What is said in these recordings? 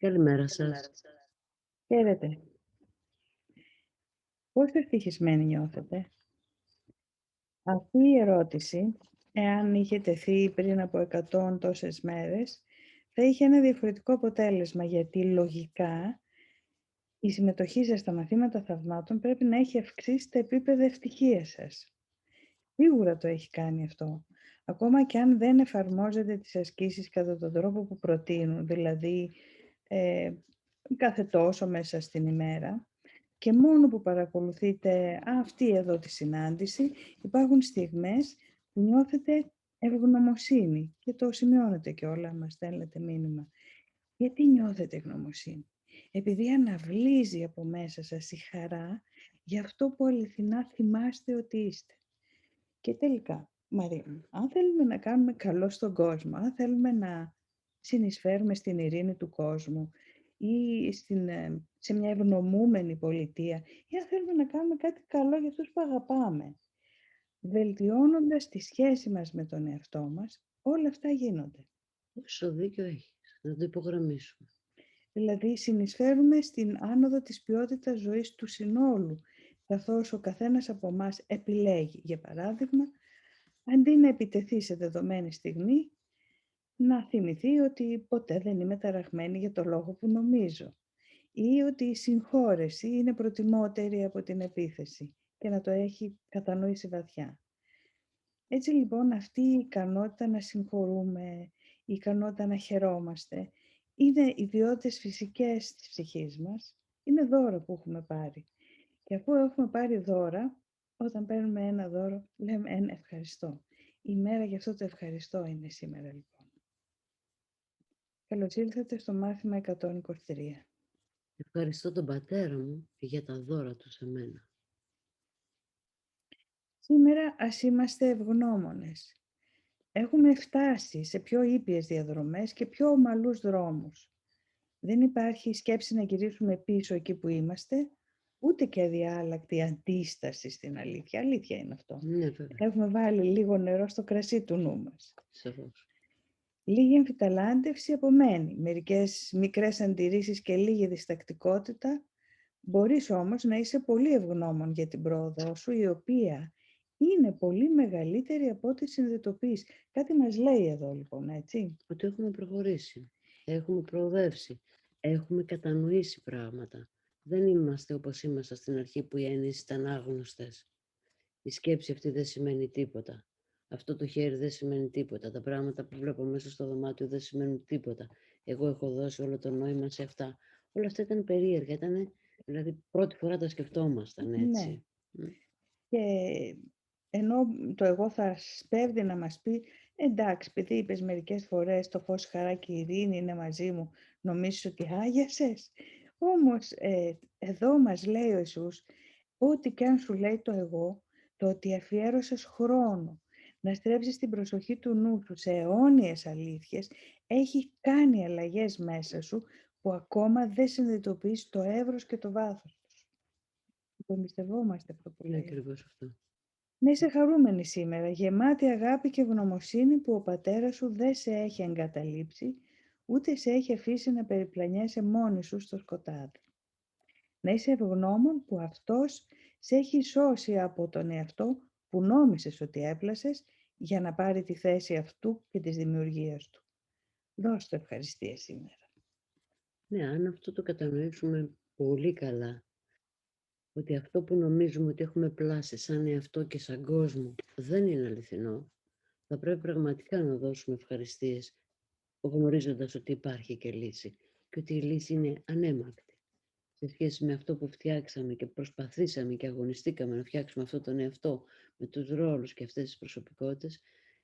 Καλημέρα σας. Χαίρετε. Πόσο ευτυχισμένοι νιώθετε? Αυτή η ερώτηση, εάν είχε τεθεί πριν από 100 τόσες μέρες, θα είχε ένα διαφορετικό αποτέλεσμα, γιατί λογικά η συμμετοχή σας στα μαθήματα θαυμάτων πρέπει να έχει αυξήσει τα επίπεδα ευτυχίας σας. Σίγουρα το έχει κάνει αυτό. Ακόμα και αν δεν εφαρμόζετε τις ασκήσεις κατά τον τρόπο που προτείνουν, δηλαδή κάθε τόσο μέσα στην ημέρα, και μόνο που παρακολουθείτε αυτή εδώ τη συνάντηση, υπάρχουν στιγμές που νιώθετε ευγνωμοσύνη και το σημειώνετε και όλα, μας στέλνετε μήνυμα. Γιατί νιώθετε ευγνωμοσύνη? Επειδή αναβλύζει από μέσα σας η χαρά για αυτό που αληθινά θυμάστε ότι είστε. Και τελικά, Μαρία, αν θέλουμε να κάνουμε καλό στον κόσμο, αν θέλουμε να συνεισφέρουμε στην ειρήνη του κόσμου ή σε μια ευνομούμενη πολιτεία, ή αν θέλουμε να κάνουμε κάτι καλό για αυτούς που αγαπάμε, βελτιώνοντας τη σχέση μας με τον εαυτό μας, όλα αυτά γίνονται. Πόσο δίκιο έχεις. Να το υπογραμμίσουμε. Δηλαδή, συνεισφέρουμε στην άνοδο της ποιότητας ζωής του συνόλου, καθώς ο καθένας από εμάς επιλέγει, για παράδειγμα, αντί να επιτεθεί σε δεδομένη στιγμή, να θυμηθεί ότι ποτέ δεν είμαι ταραχμένη για το λόγο που νομίζω ή ότι η συγχώρεση είναι προτιμότερη από την επίθεση και να το έχει κατανοήσει βαθιά. Έτσι λοιπόν αυτή η ικανότητα να συγχωρούμε, η ικανότητα να χαιρόμαστε, είναι ιδιότητες φυσικές της ψυχής μας, είναι δώρο που έχουμε πάρει. Και αφού έχουμε πάρει δώρα, όταν παίρνουμε ένα δώρο, λέμε ένα ευχαριστώ. Η μέρα για αυτό το ευχαριστώ είναι σήμερα λοιπόν. Καλώς ήλθατε στο μάθημα 123. Ευχαριστώ τον πατέρα μου για τα δώρα του σε μένα. Σήμερα ας είμαστε ευγνώμονες. Έχουμε φτάσει σε πιο ήπιες διαδρομές και πιο ομαλούς δρόμους. Δεν υπάρχει σκέψη να γυρίσουμε πίσω εκεί που είμαστε, ούτε και αδιάλακτη αντίσταση στην αλήθεια. Αλήθεια είναι αυτό. Ναι, βέβαια. Έχουμε βάλει λίγο νερό στο κρασί του νου μας. Σαφώς. Λίγη εμφυταλάντευση απομένει, μερικές μικρές αντιρρήσεις και λίγη διστακτικότητα. Μπορείς όμως να είσαι πολύ ευγνώμων για την πρόοδό σου, η οποία είναι πολύ μεγαλύτερη από ό,τι συνειδητοποιείς. Κάτι μας λέει εδώ λοιπόν, έτσι. Ότι έχουμε προχωρήσει. Έχουμε προοδεύσει. Έχουμε κατανοήσει πράγματα. Δεν είμαστε όπως ήμασταν στην αρχή που οι έννοιες ήταν άγνωστες. Η σκέψη αυτή δεν σημαίνει τίποτα. Αυτό το χέρι δεν σημαίνει τίποτα. Τα πράγματα που βλέπω μέσα στο δωμάτιο δεν σημαίνουν τίποτα. Εγώ έχω δώσει όλο το νόημα σε αυτά. Όλα αυτά ήταν περίεργα. Δηλαδή πρώτη φορά τα σκεφτόμασταν Ναι. έτσι. Και ενώ το εγώ θα σπέβδει να μας πει, εντάξει, επειδή είπες μερικές φορές το φως, χαρά και η ειρήνη είναι μαζί μου, νομίζεις ότι άγιασες. Όμως εδώ μας λέει ο Ιησούς, ό,τι και αν σου λέει το εγώ, το ότι αφιέρωσες χρόνο να στρέψεις την προσοχή του νου σου σε αιώνιες αλήθειες, έχει κάνει αλλαγές μέσα σου που ακόμα δεν συνειδητοποιείς το εύρος και το βάθος τους. Το εμπιστευόμαστε αυτό που Είναι λέει. ακριβώς αυτό. Να είσαι χαρούμενη σήμερα, γεμάτη αγάπη και ευγνωμοσύνη που ο πατέρας σου δεν σε έχει εγκαταλείψει, ούτε σε έχει αφήσει να περιπλανιέσαι μόνη σου στο σκοτάδι. Να είσαι ευγνώμων που αυτός σε έχει σώσει από τον εαυτό που νόμισες ότι έπλασες για να πάρει τη θέση αυτού και της δημιουργίας του. Δώσ' το ευχαριστία σήμερα. Ναι, αν αυτό το κατανοήσουμε πολύ καλά, ότι αυτό που νομίζουμε ότι έχουμε πλάσει σαν εαυτό και σαν κόσμο δεν είναι αληθινό, θα πρέπει πραγματικά να δώσουμε ευχαριστίες, γνωρίζοντας ότι υπάρχει και λύση και ότι η λύση είναι ανέμακτη. Σε σχέση με αυτό που φτιάξαμε και προσπαθήσαμε και αγωνιστήκαμε να φτιάξουμε αυτόν τον εαυτό με τους ρόλους και αυτές τις προσωπικότητες,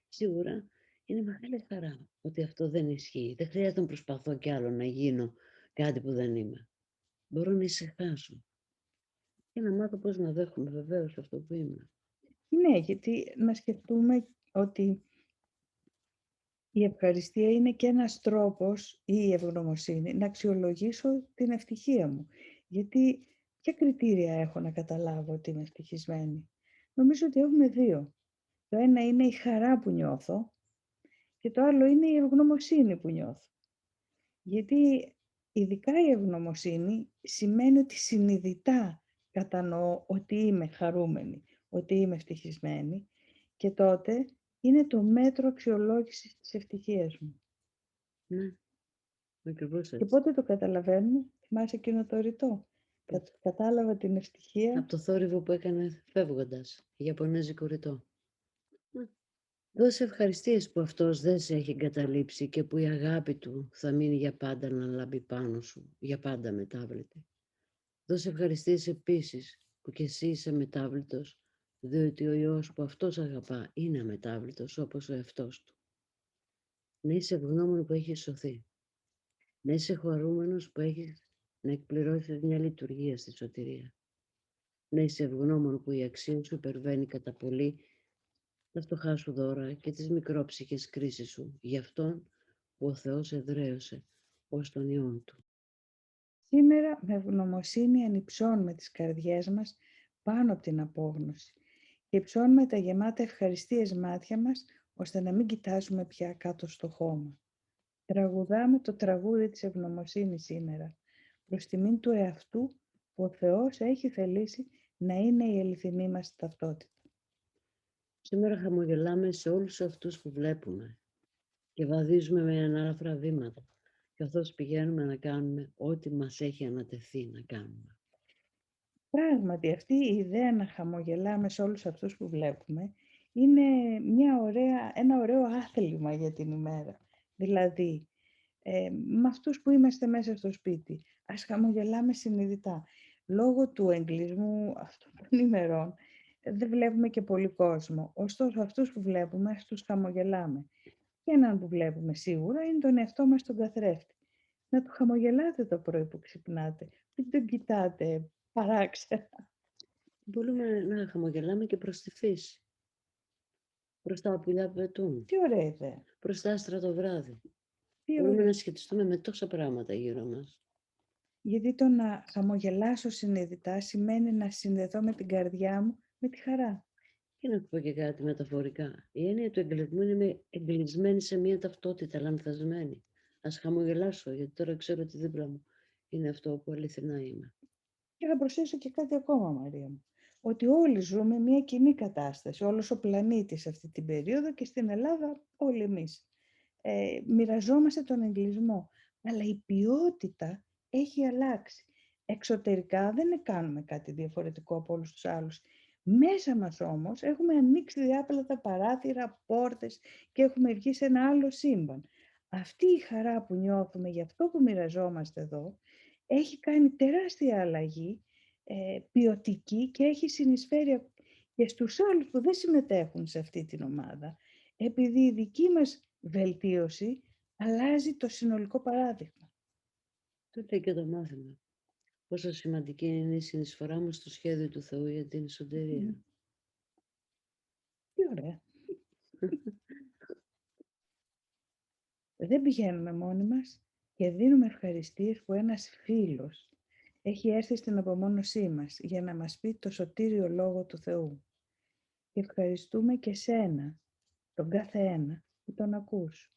σίγουρα είναι μεγάλη χαρά ότι αυτό δεν ισχύει. Δεν χρειάζεται να προσπαθώ κι άλλο να γίνω κάτι που δεν είμαι. Μπορώ να ησυχάσω και να μάθω πώς να δέχομαι βεβαίως αυτό που είμαι. Ναι, γιατί να σκεφτούμε ότι η ευχαριστία είναι και ένας τρόπος, ή η ευγνωμοσύνη, να αξιολογήσω την ευτυχία μου. Γιατί ποια κριτήρια έχω να καταλάβω ότι είμαι ευτυχισμένη? Νομίζω ότι έχουμε δύο. Το ένα είναι η χαρά που νιώθω και το άλλο είναι η ευγνωμοσύνη που νιώθω. Γιατί Ειδικά η ευγνωμοσύνη σημαίνει ότι συνειδητά κατανοώ ότι είμαι χαρούμενη, ότι είμαι ευτυχισμένη και τότε είναι το μέτρο αξιολόγησης της ευτυχίας μου. Ναι, ακριβώς Και έτσι. πότε το καταλαβαίνουμε, θυμάσαι εκείνο το ρητό. Κατάλαβα την ευτυχία. Από το θόρυβο που έκανε φεύγοντας, Ιαπωνέζικο ρητό. Δώσε ευχαριστίες που αυτός δεν σε έχει εγκαταλείψει και που η αγάπη του θα μείνει για πάντα να λάμπει πάνω σου, για πάντα μετάβλητη. Δώσε ευχαριστίες επίσης που κι εσύ είσαι μετάβλητος, διότι ο Υιός που αυτός αγαπά είναι αμετάβλητος όπως ο εαυτός του. Να είσαι ευγνώμων που έχεις σωθεί. Να είσαι χαρούμενος που έχεις να εκπληρώσεις μια λειτουργία στη σωτηρία. Να είσαι ευγνώμων που η αξία σου υπερβαίνει κατά πολύ τα φτωχά σου δώρα και τις μικρόψυχες κρίσεις σου για αυτόν που ο Θεός εδραίωσε ως τον Υιόν του. Σήμερα με ευγνωμοσύνη ανυψώνουμε τις καρδιές μας πάνω από την απόγνωση και υψώνουμε τα γεμάτα ευχαριστίες μάτια μας ώστε να μην κοιτάζουμε πια κάτω στο χώμα. Τραγουδάμε το τραγούδι της ευγνωμοσύνης σήμερα προς τιμήν του εαυτού που ο Θεός έχει θελήσει να είναι η αληθινή μας ταυτότητα. Σήμερα χαμογελάμε σε όλους αυτούς που βλέπουμε και βαδίζουμε με ανάλαφρα βήματα καθώς πηγαίνουμε να κάνουμε ό,τι μας έχει ανατεθεί να κάνουμε. Πράγματι, αυτή η ιδέα να χαμογελάμε σε όλους αυτούς που βλέπουμε είναι ένα ωραίο άθλημα για την ημέρα. Δηλαδή, με αυτούς που είμαστε μέσα στο σπίτι, ας χαμογελάμε συνειδητά. Λόγω του εγκλισμού αυτών των ημερών, δεν βλέπουμε και πολύ κόσμο. Ωστόσο, αυτούς που βλέπουμε, ας τους χαμογελάμε. Και έναν που βλέπουμε σίγουρα είναι τον εαυτό μας τον καθρέφτη. Να του χαμογελάτε το πρωί που ξυπνάτε. Μην τον κοιτάτε παράξενα. Μπορούμε να χαμογελάμε και προς τη φύση, προς τα πουλιά που πετούν, Τι ωραία ιδέα. προς τα άστρα το βράδυ. Τι Μπορούμε ωραία. να σχετιστούμε με τόσα πράγματα γύρω μας. Γιατί το να χαμογελάσω συνειδητά σημαίνει να συνδεθώ με την καρδιά μου με τη χαρά. Και να πω και κάτι μεταφορικά. Η έννοια του εγκλισμού είναι εγκλεισμένη σε μια ταυτότητα, λανθασμένη. Ας χαμογελάσω, γιατί τώρα ξέρω ότι δίπλα μου είναι αυτό που αληθινά είμαι. Και θα προσθέσω και κάτι ακόμα, Μαρία μου. Ότι όλοι ζούμε μια κοινή κατάσταση, όλος ο πλανήτης αυτή την περίοδο και στην Ελλάδα όλοι εμείς. Μοιραζόμαστε τον εγκλισμό, αλλά η ποιότητα έχει αλλάξει. Εξωτερικά δεν κάνουμε κάτι διαφορετικό από όλους τους άλλους. Μέσα μας όμως έχουμε ανοίξει διάπλατα παράθυρα, πόρτες και έχουμε βγει σε ένα άλλο σύμπαν. Αυτή η χαρά που νιώθουμε για αυτό που μοιραζόμαστε εδώ έχει κάνει τεράστια αλλαγή ποιοτική και έχει συνεισφέρει και στους άλλους που δεν συμμετέχουν σε αυτή την ομάδα, επειδή η δική μας βελτίωση αλλάζει το συνολικό παράδειγμα. Τότε και το μάθημα. Πόσο σημαντική είναι η συνεισφορά μου στο σχέδιο του Θεού για την σωτηρία. Τι ωραία. Δεν πηγαίνουμε μόνοι μας και δίνουμε ευχαριστίες που ένας φίλος έχει έρθει στην απομόνωσή μας για να μας πει το σωτήριο λόγο του Θεού. Και ευχαριστούμε και σένα, τον κάθε ένα που τον ακούς.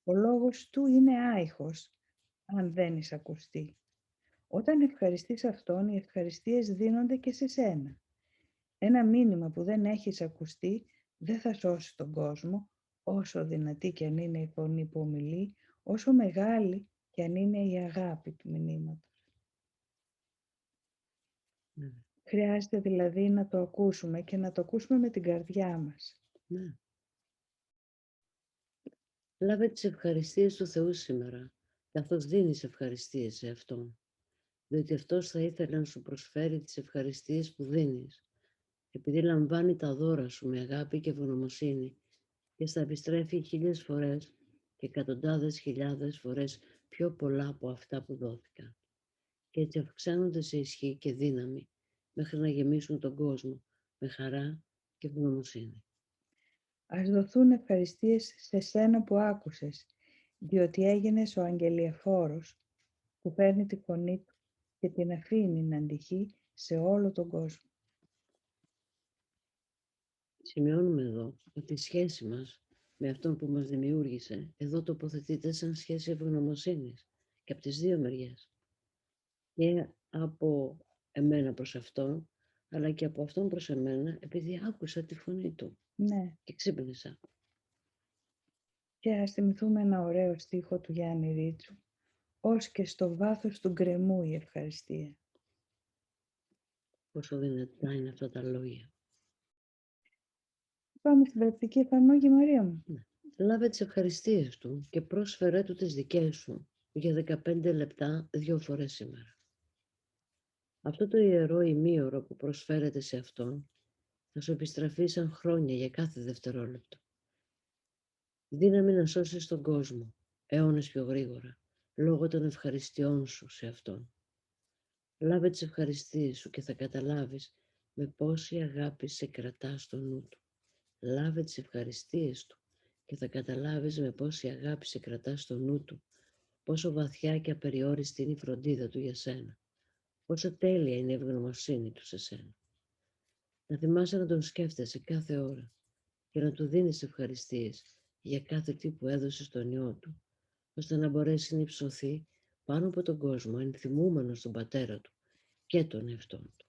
Ο λόγος του είναι άϊχος, αν δεν εισακουστεί. Όταν ευχαριστείς Αυτόν, οι ευχαριστίες δίνονται και σε σένα. Ένα μήνυμα που δεν έχει ακουστεί δεν θα σώσει τον κόσμο, όσο δυνατή κι αν είναι η φωνή που ομιλεί, όσο μεγάλη κι αν είναι η αγάπη του μηνύματος. Ναι. Χρειάζεται δηλαδή να το ακούσουμε και να το ακούσουμε με την καρδιά μας. Ναι. Λάβε τις ευχαριστίες του Θεού σήμερα, καθώς δίνεις ευχαριστίες σε Αυτόν, διότι Αυτός θα ήθελε να σου προσφέρει τις ευχαριστίες που δίνεις, επειδή λαμβάνει τα δώρα σου με αγάπη και ευγνωμοσύνη και στα επιστρέφει 1000 φορές και εκατοντάδες χιλιάδες φορές πιο πολλά από αυτά που δόθηκαν. Και έτσι αυξάνονται σε ισχύ και δύναμη μέχρι να γεμίσουν τον κόσμο με χαρά και ευγνωμοσύνη. Ας δοθούν ευχαριστίες σε σένα που άκουσες, διότι έγινες ο αγγελιαφόρος που παίρνει τη φωνή του και την αφήνει να αντυχεί σε όλο τον κόσμο. Σημειώνουμε εδώ ότι η σχέση μας με αυτόν που μας δημιούργησε εδώ τοποθετείται σαν σχέση ευγνωμοσύνης και από τις δύο μεριές. Και από εμένα προς αυτόν, αλλά και από αυτόν προς εμένα, επειδή άκουσα τη φωνή του Ναι. και ξύπνησα. Και ας θυμηθούμε ένα ωραίο στίχο του Γιάννη Ρίτσου. «Ως και στο βάθος του γκρεμού η ευχαριστία». Πόσο δυνατά είναι αυτά τα λόγια. Πάμε στην πρακτική εφαρμόγη, Μαρία μου. Λάβε τις ευχαριστίες του και πρόσφερέ του τις δικές σου για 15 λεπτά 2 φορές σήμερα. Αυτό το ιερό ημίωρο που προσφέρεται σε αυτόν θα σου επιστραφεί σαν χρόνια για κάθε δευτερόλεπτο. Δύναμη να σώσεις τον κόσμο, αιώνες πιο γρήγορα, λόγω των ευχαριστειών σου σε αυτόν. Λάβε τις ευχαριστίες σου και θα καταλάβεις με πόση αγάπη σε κρατά στο νου του. Λάβε τις ευχαριστίες του και θα καταλάβεις με πόση αγάπη σε κρατά στο νου του, πόσο βαθιά και απεριόριστη είναι η φροντίδα του για σένα, πόσο τέλεια είναι η ευγνωμοσύνη του σε σένα. Να θυμάσαι να τον σκέφτεσαι κάθε ώρα και να του δίνεις ευχαριστίες για κάθε τι που έδωσε στον Υιό του, ώστε να μπορέσει να υψωθεί πάνω από τον κόσμο, ενθυμούμενος τον πατέρα του και τον εαυτόν του.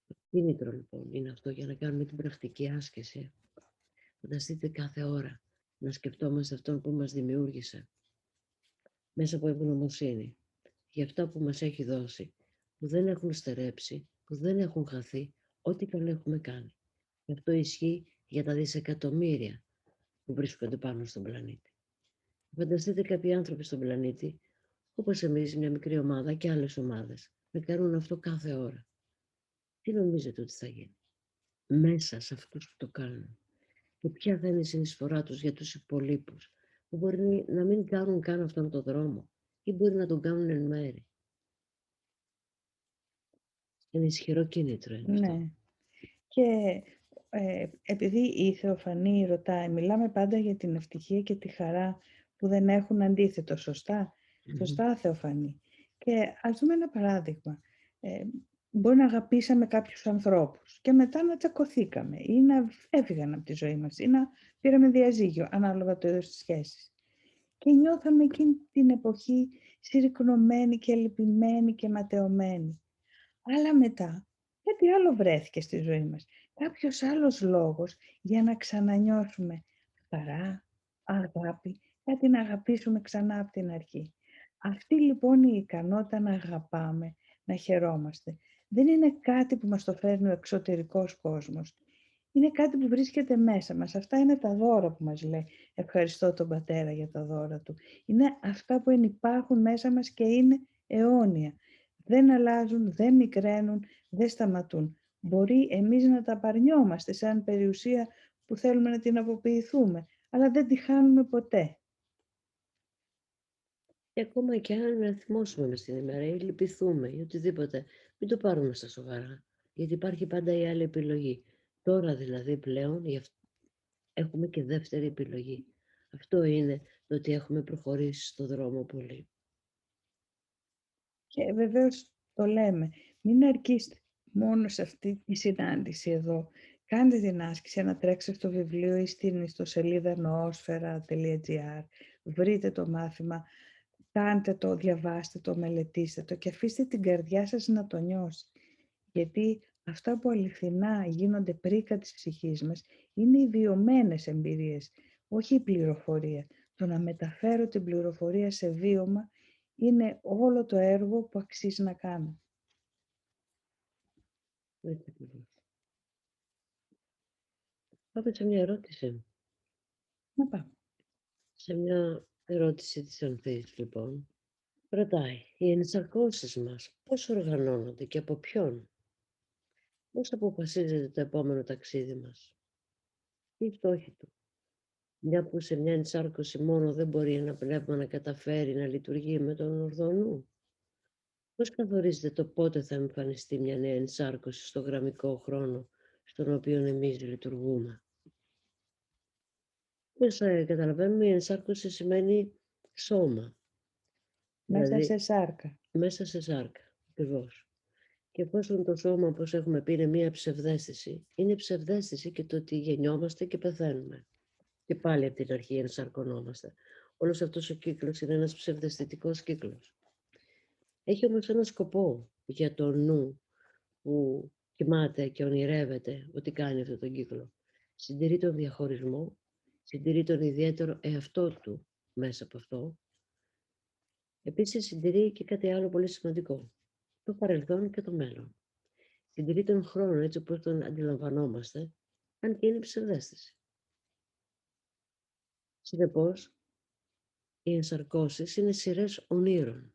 Το κίνητρο λοιπόν είναι αυτό για να κάνουμε την πρακτική άσκηση. Φανταστείτε κάθε ώρα να σκεφτόμαστε αυτόν που μας δημιούργησε μέσα από ευγνωμοσύνη για αυτά που μας έχει δώσει, που δεν έχουν στερέψει, που δεν έχουν χαθεί, ό,τι καλό έχουμε κάνει. Και αυτό ισχύει για τα δισεκατομμύρια που βρίσκονται πάνω στον πλανήτη. Φανταστείτε κάποιοι άνθρωποι στον πλανήτη, όπως εμείς, μια μικρή ομάδα και άλλες ομάδες, να κάνουν αυτό κάθε ώρα. Τι νομίζετε ότι θα γίνει μέσα σε αυτούς που το κάνουν? Και ποια θα είναι η συνεισφορά τους για τους υπολείπους, που μπορεί να μην κάνουν καν αυτόν τον δρόμο ή μπορεί να τον κάνουν εν μέρη. Είναι ισχυρό κίνητρο είναι αυτό. Ναι. Και επειδή η Θεοφανή ρωτάει, μιλάμε πάντα για την ευτυχία και τη χαρά που δεν έχουν αντίθετο, σωστά? Σωστά, Θεοφανή. Και ας δούμε ένα παράδειγμα. Μπορεί να αγαπήσαμε κάποιους ανθρώπους και μετά να τσακωθήκαμε ή να έφυγαν από τη ζωή μας ή να πήραμε διαζύγιο, ανάλογα το είδος της σχέσης. Και νιώθαμε εκείνη την εποχή συρρικνωμένοι και λυπημένοι και ματαιωμένοι. Αλλά μετά κάτι άλλο βρέθηκε στη ζωή μας. Κάποιος άλλος λόγος για να ξανανιώσουμε χαρά, αγάπη, κάτι να αγαπήσουμε ξανά από την αρχή. Αυτή λοιπόν η ικανότητα να αγαπάμε, να χαιρόμαστε, δεν είναι κάτι που μας το φέρνει ο εξωτερικός κόσμος. Είναι κάτι που βρίσκεται μέσα μας. Αυτά είναι τα δώρα που μας λέει. Ευχαριστώ τον Πατέρα για τα δώρα του. Είναι αυτά που υπάρχουν μέσα μας και είναι αιώνια. Δεν αλλάζουν, δεν μικραίνουν, δεν σταματούν. Μπορεί εμείς να τα παρνιόμαστε σαν περιουσία που θέλουμε να την αποποιηθούμε, αλλά δεν τη χάνουμε ποτέ. Και ακόμα και αν θυμώσουμε μες την ημέρα ή λυπηθούμε ή οτιδήποτε, μην το πάρουμε στα σοβαρά, γιατί υπάρχει πάντα η άλλη επιλογή. Τώρα δηλαδή πλέον έχουμε και δεύτερη επιλογή. Αυτό είναι το ότι έχουμε προχωρήσει στο δρόμο πολύ. Και βεβαίως το λέμε, μην αρκείστε μόνο σε αυτή τη συνάντηση εδώ. Κάντε την άσκηση να τρέξετε στο βιβλίο ή στην ιστοσελίδα noosfera.gr. Βρείτε το μάθημα, κάντε το, διαβάστε το, μελετήστε το και αφήστε την καρδιά σας να το νιώσει. Γιατί αυτά που αληθινά γίνονται πρίκα της ψυχής μας είναι οι βιωμένες εμπειρίες, όχι η πληροφορία. Το να μεταφέρω την πληροφορία σε βίωμα είναι όλο το έργο που αξίζει να κάνω. Έτσι ακριβώς. Πάμε σε μια ερώτηση. Να πάμε. Σε μια ερώτηση της Ανθής, λοιπόν, ρωτάει, οι ενσαρκώσεις μας πώς οργανώνονται και από ποιον? Πώς αποφασίζεται το επόμενο ταξίδι μας? Τι η φτώχη του? Μια που σε μια ενσάρκωση μόνο δεν μπορεί ένα πνεύμα να καταφέρει να λειτουργεί με τον ορθό νου. Πώς καθορίζεται το πότε θα εμφανιστεί μια νέα ενσάρκωση στο γραμμικό χρόνο στον οποίο εμείς λειτουργούμε? Πώς καταλαβαίνουμε, η ενσάρκωση σημαίνει σώμα. Μέσα Δηλαδή, σε σάρκα. μέσα σε σάρκα, ακριβώς. Και εφόσον το σώμα, όπως έχουμε πει, είναι μία ψευδαίσθηση, είναι ψευδαίσθηση και το ότι γεννιόμαστε και πεθαίνουμε. Και πάλι από την αρχή ενσαρκωνόμαστε. Όλος αυτός ο κύκλος είναι ένας ψευδαισθητικός κύκλος. Έχει όμως ένα σκοπό για το νου που κοιμάται και ονειρεύεται ότι κάνει αυτόν τον κύκλο. Συντηρεί τον διαχωρισμό, συντηρεί τον ιδιαίτερο εαυτό του μέσα από αυτό. Επίσης συντηρεί και κάτι άλλο πολύ σημαντικό, το παρελθόν και το μέλλον. Συντηρεί τον χρόνο έτσι όπως τον αντιλαμβανόμαστε, αν και είναι ψευδαίσθηση. Συνεπώς, οι ενσαρκώσεις είναι σειρές ονείρων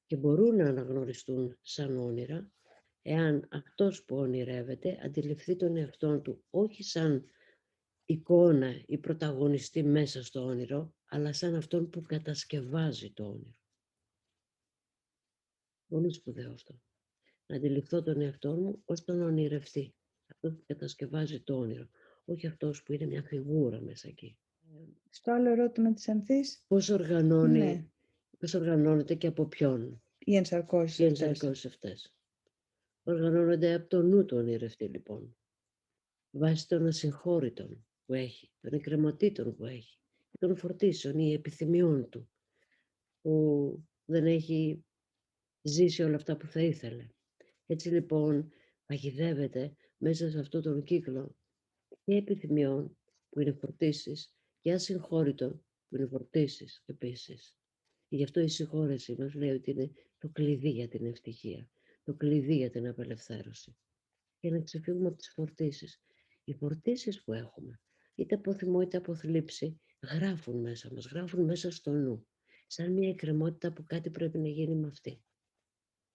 και μπορούν να αναγνωριστούν σαν όνειρα, εάν αυτός που ονειρεύεται αντιληφθεί τον εαυτό του όχι σαν εικόνα ή πρωταγωνιστή μέσα στο όνειρο, αλλά σαν αυτόν που κατασκευάζει το όνειρο. Πολύ σπουδαίο αυτό. Να αντιληφθώ τον εαυτό μου ως τον ονειρευτή. Αυτός που κατασκευάζει το όνειρο. Όχι αυτός που είναι μια φιγούρα μέσα εκεί. Στο άλλο ερώτημα της Ανθής, Πώς ναι, οργανώνεται και από ποιον οι ενσαρκώσεις οι αυτές. ενσαρκώσεις αυτές. Οργανώνονται από το νου του ονειρευτή λοιπόν. Βάσει των ασυγχώρητων που έχει, των εκκρεματήτων που έχει, των φορτίσεων ή επιθυμιών του, που δεν έχει ζήσει όλα αυτά που θα ήθελε. Έτσι λοιπόν παγιδεύεται μέσα σε αυτόν τον κύκλο και επιθυμιών που είναι φορτίσεις και ασυγχώρητων που είναι φορτίσεις επίσης. Και γι' αυτό η συγχώρεση μας λέει ότι είναι το κλειδί για την ευτυχία, το κλειδί για την απελευθέρωση. Για να ξεφύγουμε από τις φορτίσεις. Οι φορτίσεις που έχουμε, είτε από θυμό είτε από θλίψη, γράφουν μέσα μας, γράφουν μέσα στο νου. Σαν μια εκκρεμότητα που κάτι πρέπει να γίνει με αυτή.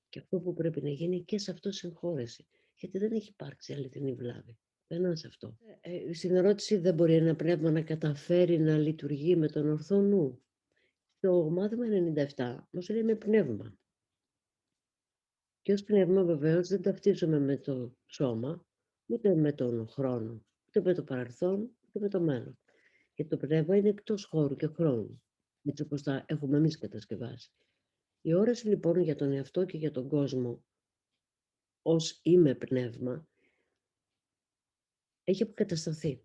Και αυτό που πρέπει να γίνει και σε αυτό συγχώρεση. Γιατί δεν έχει υπάρξει αληθινή βλάβη. Πενά σε αυτό. Στην ερώτηση δεν μπορεί ένα πνεύμα να καταφέρει να λειτουργεί με τον ορθό νου. Το μάθημα 97 μας λέει με πνεύμα. Και ως πνεύμα βεβαίως δεν ταυτίζομαι με το σώμα, ούτε με τον χρόνο, ούτε με το παρελθόν, ούτε με το μέλλον. Και το πνεύμα είναι εκτός χώρου και χρόνου, έτσι όπως τα έχουμε εμείς κατασκευάσει. Η όραση λοιπόν για τον εαυτό και για τον κόσμο ως είμαι πνεύμα έχει αποκατασταθεί.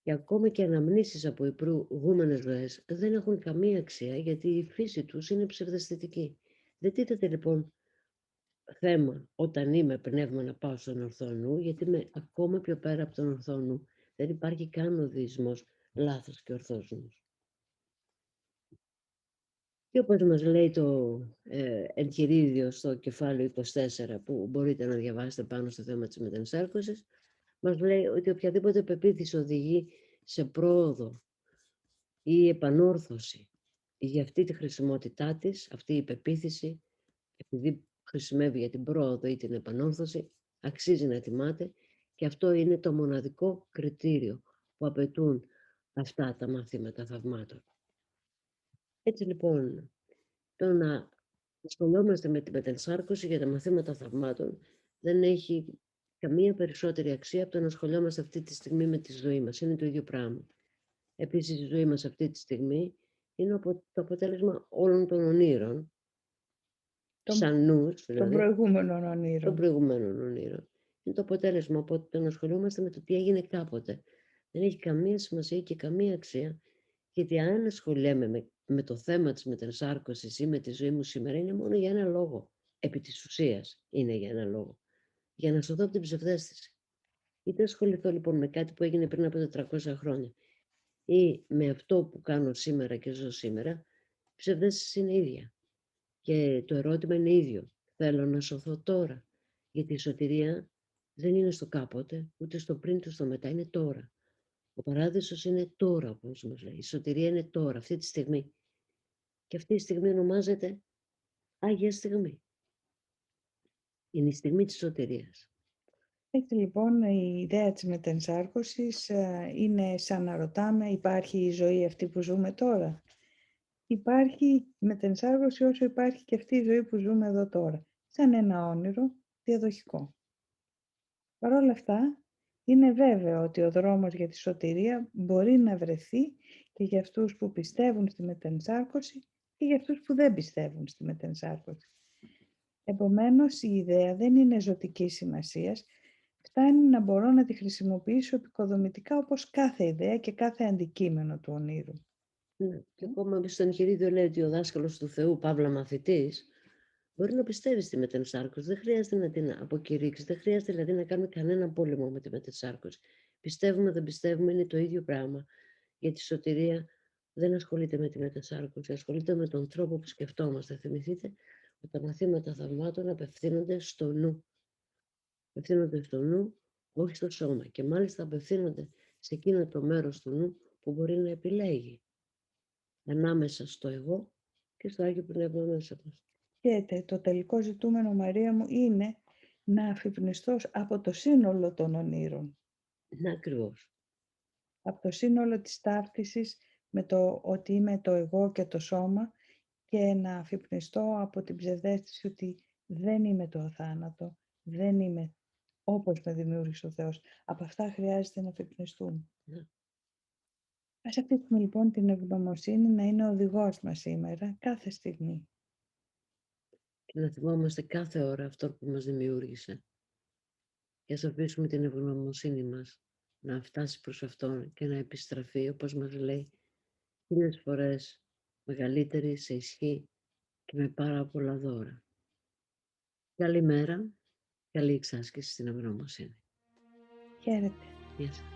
Και ακόμα και αναμνήσεις από οι προηγούμενες ζωές δεν έχουν καμία αξία γιατί η φύση τους είναι ψευδαισθητική. Δεν τίθεται λοιπόν θέμα όταν είμαι πνεύμα να πάω στον ορθό νου, γιατί είμαι ακόμα πιο πέρα από τον ορθό νου. Δεν υπάρχει καν ο διεισμός λάθος και ορθός νους. Και όπως μας λέει το εγχειρίδιο στο κεφάλαιο 24 που μπορείτε να διαβάσετε πάνω στο θέμα της μετενσάρκωσης, μας λέει ότι οποιαδήποτε πεποίθηση οδηγεί σε πρόοδο ή επανόρθωση για αυτή τη χρησιμότητά της, αυτή η πεποίθηση, επειδή χρησιμεύει για την πρόοδο ή την επανόρθωση, αξίζει να τιμάται και αυτό είναι το μοναδικό κριτήριο που απαιτούν αυτά τα μαθήματα θαυμάτων. Έτσι λοιπόν, το να ασχολούμαστε με την μετενσάρκωση για τα μαθήματα θαυμάτων δεν έχει καμία περισσότερη αξία από το να ασχολούμαστε αυτή τη στιγμή με τη ζωή μας. Είναι το ίδιο πράγμα. Επίσης η ζωή μας αυτή τη στιγμή είναι το αποτέλεσμα όλων των ονείρων, σαν νους, δηλαδή, των προηγούμενων ονείρων. Των προηγούμενων ονείρων. Είναι το αποτέλεσμα, οπότε το να ασχολούμαστε με το τι έγινε κάποτε. Δεν έχει καμία σημασία και καμία αξία, γιατί αν ασχολέμαι με το θέμα της μετενσάρκωσης ή με τη ζωή μου σήμερα, είναι μόνο για ένα λόγο. Επί της ουσίας είναι για ένα λόγο. Για να σωθώ από την ψευδαίσθηση. Είτε ασχοληθώ λοιπόν με κάτι που έγινε πριν από 400 χρόνια ή με αυτό που κάνω σήμερα και ζω σήμερα, η ψευδαίσθηση είναι ίδια. Και το ερώτημα είναι ίδιο. Θέλω να σωθώ τώρα. Γιατί η σωτηρία δεν είναι στο κάποτε, ούτε στο πριν, ούτε στο μετά. Είναι τώρα. Ο παράδεισος είναι τώρα, όπως μας λέει. Η σωτηρία είναι τώρα, αυτή τη στιγμή. Και αυτή η στιγμή ονομάζεται Άγια Στιγμή. Είναι η στιγμή της σωτηρίας. Έτσι λοιπόν η ιδέα της μετενσάρκωσης είναι σαν να ρωτάμε, υπάρχει η ζωή αυτή που ζούμε τώρα? Υπάρχει μετενσάρκωση όσο υπάρχει και αυτή η ζωή που ζούμε εδώ τώρα. Σαν ένα όνειρο διαδοχικό. Παρ' όλα αυτά, είναι βέβαιο ότι ο δρόμος για τη σωτηρία μπορεί να βρεθεί και για αυτούς που πιστεύουν στη μετενσάρκωση και για αυτούς που δεν πιστεύουν στη μετενσάρκωση. Επομένως, η ιδέα δεν είναι ζωτικής σημασίας, φτάνει να μπορώ να τη χρησιμοποιήσω επικοδομητικά όπως κάθε ιδέα και κάθε αντικείμενο του ονείρου. Ναι. Και ακόμα στο εγχειρίδιο λέει ότι ο δάσκαλος του Θεού, παύλα μαθητής, μπορεί να πιστεύει στη μετενσάρκωση. Δεν χρειάζεται να την αποκηρύξει. Δεν χρειάζεται δηλαδή να κάνουμε κανένα πόλεμο με τη μετενσάρκωση. Πιστεύουμε, δεν πιστεύουμε, είναι το ίδιο πράγμα. Γιατί η σωτηρία δεν ασχολείται με τη μετενσάρκωση. Ασχολείται με τον τρόπο που σκεφτόμαστε. Θυμηθείτε ότι τα μαθήματα θαυμάτων απευθύνονται στο νου. Απευθύνονται στο νου, όχι στο σώμα. Και μάλιστα απευθύνονται σε εκείνο το μέρος του νου που μπορεί να επιλέγει ανάμεσα στο εγώ και στο Άγιο Πνεύμα μέσα μας. Και το τελικό ζητούμενο, Μαρία μου, είναι να αφυπνιστώ από το σύνολο των ονείρων. Ναι, ακριβώς. Από το σύνολο της ταύτισης με το ότι είμαι το εγώ και το σώμα και να αφυπνιστώ από την ψευδαίσθηση ότι δεν είμαι το αθάνατο, δεν είμαι όπως με δημιούργησε ο Θεός. Από αυτά χρειάζεται να αφυπνιστούμε. Ναι. Ας αφήσουμε λοιπόν την ευγνωμοσύνη να είναι ο οδηγός μας σήμερα, κάθε στιγμή. Και να θυμόμαστε κάθε ώρα αυτό που μας δημιούργησε. Και ας αφήσουμε την ευγνωμοσύνη μας να φτάσει προς Αυτόν και να επιστραφεί, όπως μας λέει, 1000 φορές μεγαλύτερη σε ισχύ και με πάρα πολλά δώρα. Καλημέρα, καλή εξάσκηση στην ευγνωμοσύνη. Χαίρετε. Γεια σας.